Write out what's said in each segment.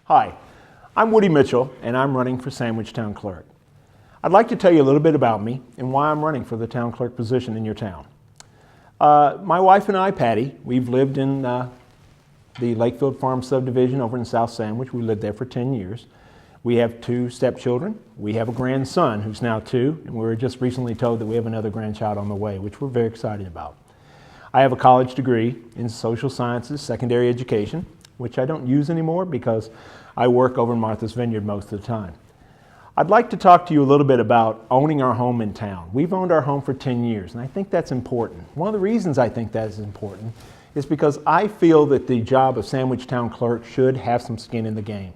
Hi, I'm Woody Mitchell and I'm running for Sandwich Town Clerk. I'd like to tell you a little bit about me and why I'm running for the town clerk position in your town. My wife and I, Patty, we've lived in the Lakefield Farm subdivision over in South Sandwich. We lived there for 10 years. We have 2 stepchildren. We have a grandson who's now 2, and we were just recently told that we have another grandchild on the way, which we're very excited about. I have a college degree in social sciences, secondary education, which I don't use anymore because I work over in Martha's Vineyard most of the time. I'd like to talk to you a little bit about owning our home in town. We've owned our home for 10 years, and I think that's important. One of the reasons I think that is important is because I feel that the job of Sandwich Town Clerk should have some skin in the game.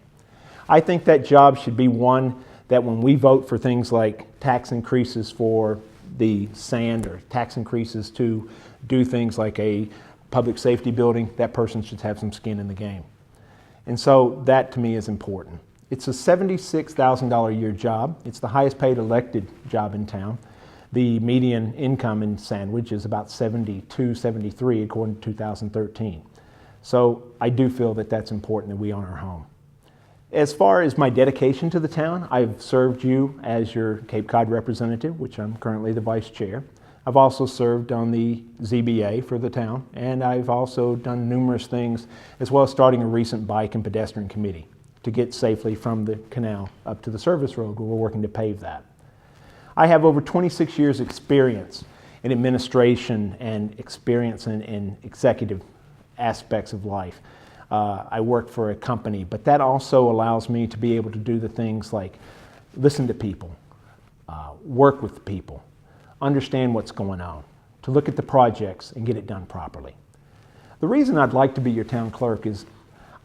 I think that job should be one that when we vote for things like tax increases for the sand or tax increases to do things like a public safety building, that person should have some skin in the game. And so that to me is important. It's a $76,000 a year job. It's the highest paid elected job in town. The median income in Sandwich is about $72,000, $73,000 according to 2013. So I do feel that that's important that we own our home. As far as my dedication to the town, I've served you as your Cape Cod representative, which I'm currently the vice chair. I've also served on the ZBA for the town, and I've also done numerous things, as well as starting a recent bike and pedestrian committee to get safely from the canal up to the service road where we're working to pave that. I have over 26 years experience in administration and experience in executive aspects of life. I work for a company, but that also allows me to be able to do the things like listen to people, work with people, understand what's going on, to look at the projects and get it done properly. The reason I'd like to be your town clerk is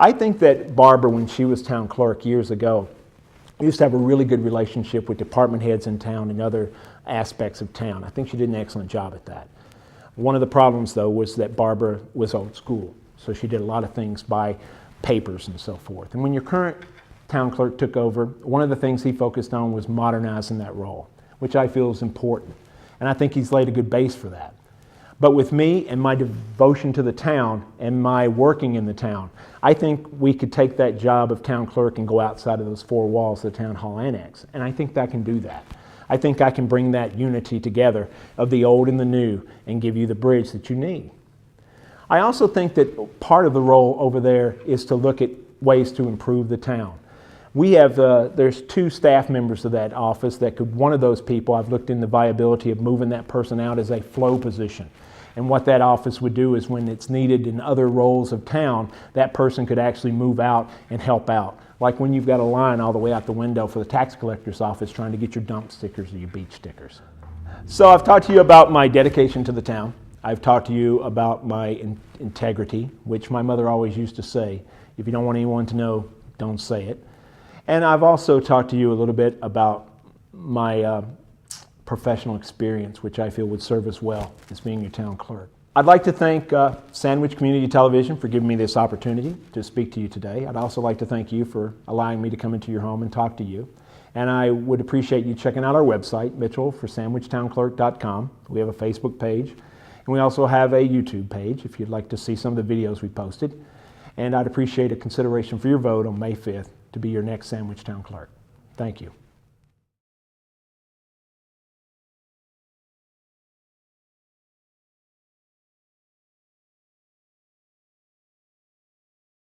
I think that Barbara, when she was town clerk years ago, used to have a really good relationship with department heads in town and other aspects of town. I think she did an excellent job at that. One of the problems, though, was that Barbara was old school, so she did a lot of things by papers and so forth. And when your current town clerk took over, one of the things he focused on was modernizing that role, which I feel is important. And I think he's laid a good base for that. But with me and my devotion to the town and my working in the town, I think we could take that job of town clerk and go outside of those 4 walls of the town hall annex. And I think I can do that. I think I can bring that unity together of the old and the new and give you the bridge that you need. I also think that part of the role over there is to look at ways to improve the town. We have, there's 2 staff members of that office that could, one of those people, I've looked in the viability of moving that person out as a flow position. And what that office would do is when it's needed in other roles of town, that person could actually move out and help out. Like when you've got a line all the way out the window for the tax collector's office trying to get your dump stickers or your beach stickers. So I've talked to you about my dedication to the town. I've talked to you about my integrity, which my mother always used to say, if you don't want anyone to know, don't say it. And I've also talked to you a little bit about my professional experience, which I feel would serve us well as being your town clerk. I'd like to thank Sandwich Community Television for giving me this opportunity to speak to you today. I'd also like to thank you for allowing me to come into your home and talk to you. And I would appreciate you checking out our website, mitchellforsandwichtownclerk.com. We have a Facebook page, and we also have a YouTube page if you'd like to see some of the videos we posted. And I'd appreciate a consideration for your vote on May 5th to be your next Sandwich Town Clerk. Thank you.